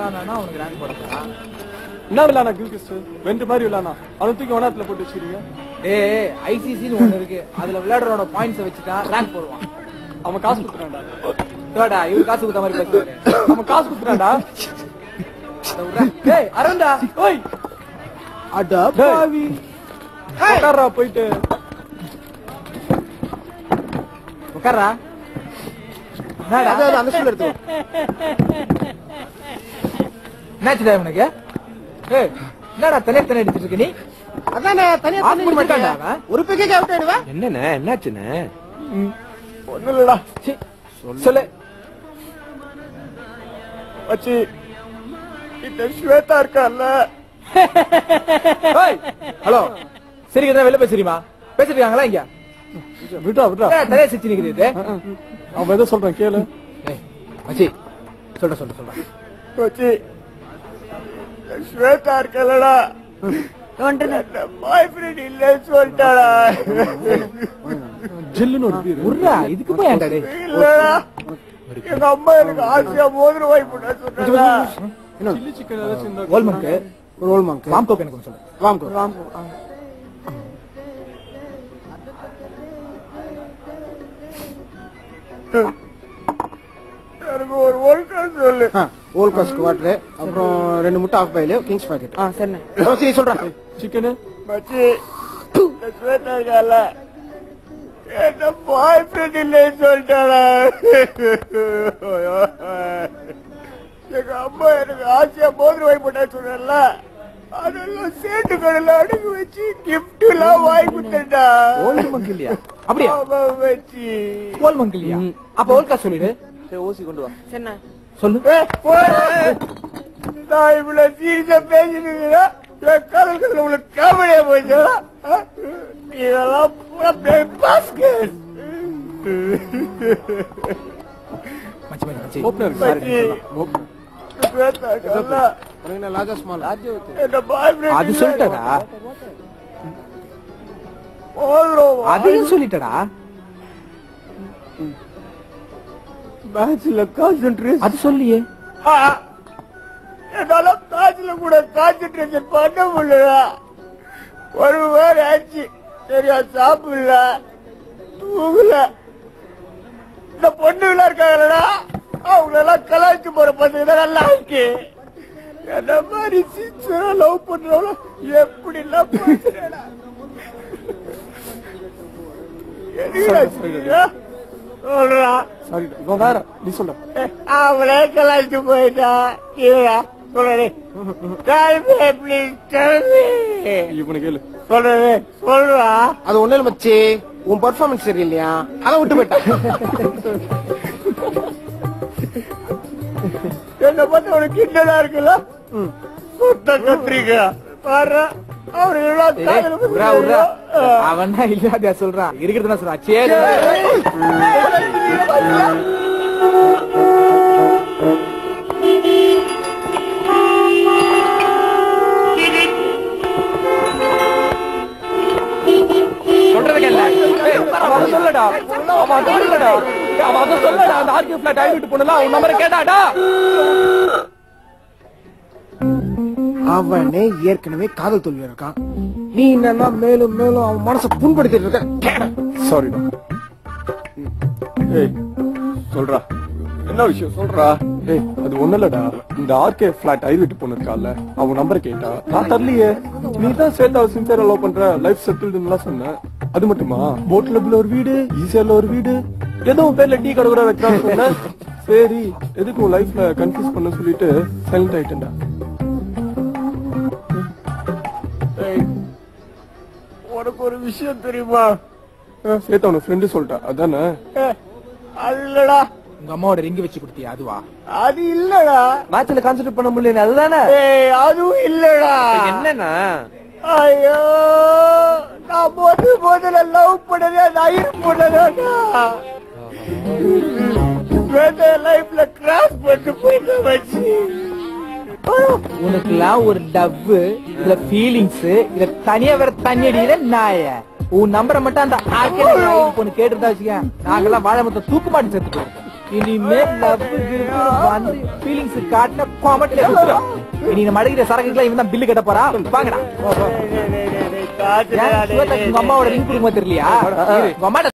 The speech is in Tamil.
விளையாடுனா உனக்கு ரேங்க் போடுறா. என்ன விளையாடா கில்கிஸ்ட் வென்று மாதிரி விளையாடா அவனை தூக்கி ஒன்னாத்துல போட்டு வச்சிருக்கீங்க. ஏய் ஐசிசின்னு ஒண்ணு இருக்கு, அதுல விளையாடுறோட பாயிண்ட்ஸ் வச்சுட்டா ரேங்க் போடுவான். அவன் காசு குடுறான்டா. டேடா இவரு காசு கொடுத்த மாதிரி பேசுறாரு. அவன் காசு குடுறான்டா. டேய் அரண்டா ஓய் அட பாவி உட்கார்றா போயிட்டு உட்கார்றா. அந்த ஸ்கூல்ல எடுத்து என்னாச்சுடா உனக்கு? ஏய் என்னடா தனியா அடிச்சிட்டு இருக்க நீ? அதானே தனியா தண்ணி மாட்டான்டா. ஒரு பிக்கே அவுட் ஆயிடுவா. என்னண்ணே என்னாச்சுண்ணே? ஒண்ணும் இல்லடா. சொல்லு வச்சி இந்த ஸ்வேதா இருக்கால. ஹலோ சரிங்க வெளில பேசுறீமா? பேசிட்டு இருக்காங்களா இங்க? விட்டா விட்டா தனியா சிரிச்சு நிக்கிறீங்க. அவன் ஏதோ சொல்றான் கேளு. மச்சி சொல்ற வச்சி ஸ்வேதா இருக்கலடா. பாய் ஃப்ரெண்ட் இல்லன்னு சொல்லிட்டாடா. ஜில்லுன்னு ஒரு பீர் உர்ரா இதுக்கு போய் ஏன்டா டேய்? இல்லடா எங்க அம்மா எனக்கு ஆசையா மோதிரம் வாங்கி போட்டா சொன்னாடா. சில்லி சிக்கன் ஏதாச்சும் இருந்தா ஓல் மங்க் ஒரு ஓல் மங்க் வாம் கோக் எனக்கு சொல்லு. வாம் கோ எனக்கு ஒரு ஓல்காஸ் சொல்லு. ஓல் காஸ்ட் வாட்டர் அப்புறம் 2 முட்டை ஆஃப் பாயில் கிங்ஸ் பாக்கெட். சரிண்ணே சரி சொல்றேன். சிக்கன் மச்சி ஸ்வேதா இருக்கால என்ன பாய் ஃப்ரெண்ட் இல்லன்னு சொல்லிட்டாடா. எங்க அம்மா எனக்கு ஆசையா மோதிரம் வாங்கி போட்டா சொன்னல, அதெல்லாம் சேட்டு கடையில அடகு வச்சு கிஃப்ட் எல்லாம் வாங்கி கொடுத்தா. ஓல் மங்க் இல்லையா? அப்படியே வச்சு ஓல் மங்க் இல்லையா? அப்ப ஓல் காசு சொல்லிடு. ஊசி கொண்டு வா. சரிண்ணே சொல்லு. நான் இவ்வளவு சீரியஸா பேசிட்டு என் கலக்கத்துல உங்களுக்கு காமெடியா போயிச்சா? இதெல்லாம் பூரா பிளேன் பாஸ்கெட். மச்சி அது சொல்லிட்டடா. அதையும் சொல்லிட்டடா. மேட்ச்ல கான்சென்ட்ரேஷன் அது சொல்லியே. என்னால மேட்ச்ல கூட கான்சென்ட்ரேஷன் பண்ண முடியல. ஒரு வாரம் ஆச்சு சரியா சாப்பிடல தூங்கல. இந்த பொண்ணுகளா இருக்காங்களா அவங்களெல்லாம் கலாய்ச்சி போற பசங்க தான் நல்லா இருக்கு. என்ன மாதிரி சின்சரா லவ் பண்றவளோ எப்படி எல்லாம் பேசுறேடா. சொல்றா வேற நீ சொல்ற. அவளே கலாய்ச்சி போயிட்டா. சொல்றே இவனு கேளு சொல்றே சொல்றா. அது ஒண்ணு இல்ல மச்சி, உன் பெர்ஃபார்மன்ஸ் சரியில்லையா அதான் விட்டு போயிட்டா. என்ன பார்த்தா உனக்கு கிண்டலா இருக்குல்ல? சுத்த கத்திரிக்கா பாரு. அவன் இல்லாத சொல்றான், இருக்கிறது சொல்றான். சரி சொல்லடா அந்த ஆர்கே பிளாட் ஆயிட்டு போனல அவன் நம்பரை கேட்டாடா. அவனே ஏற்கனவே காதல் தோல்வி இருக்கான். நீ என்னன்னா மேலும் மேலும் அவன் மனசை புண்படுத்திட்டு இருக்க. சாரிடா. ஏய் சொல்றா என்ன விஷயம் சொல்றா. ஏய் அது ஒண்ணு இல்லடா, இந்த ஆர்கே பிளாட் ஐ விட்டு பொண்ணு இருக்கால அவன் நம்பர் கேட்டா நான் தரலையே. நீ தான் சேர்த்து அவ சின்சியரா லவ் பண்ற லைஃப் செட்டில்டுன்னு சொன்ன. அது மட்டுமா போட் கிளப்ல ஒரு வீடு ஈசிஆர்ல ஒரு வீடு ஏதோ பேர்ல டீ கடை கூட வைக்கிறான்னு சொன்ன. சரி எதுக்கு உன் லைஃப்ல கன்ஃபியூஸ் பண்ண சொல்லிட்டு சைலண்ட் ஆயிட்டேன்டா. உனக்கு ஒரு விஷயம் தெரியுமா? சேத்த உன ஃப்ரெண்டு சொல்லிட்டா அதானே? அது இல்லடா. உங்க அம்மாவோட ரிங் வச்சு கொடுத்தியா அதுவா? அது இல்லடா. மேட்ச்ல கான்சென்ட்ரேட் பண்ண முடியல அதுதானே? அதுவும் இல்லடா. என்னன்னா ஐயோ நான் முதல்ல லவ் பண்ணதே அந்த ஐயர் பொண்ணதாடா. லைஃப்ல கிராஸ் பண்ணி போயிட்டு வச்சு உனக்குலாம் ஒரு டவ் இல்ல ஃபீலிங்ஸ் இல்ல தனியா வேற தண்ணி அடிக்கிற நாய. உன் நம்பரை மட்டும் அந்த ஆர்கே பொண்ணு கேட்டுதான் வச்சுக்க நாங்கெல்லாம் வாழை மொத்தம் தூக்கு மாட்டி சேர்த்து போயிருக்கோம். இனிமே லவ் வந்து ஃபீலிங்ஸ் காட்டின காமெட்ல குத்துறோம். இனி நம்ம அடிக்கிற சரக்குக்குலாம் இவன் தான் பில்லு கட்ட போறா. வாங்கடா. உங்க அம்மாவோட ரிங் கொடுக்க தெரியலையா? உங்க அம்மா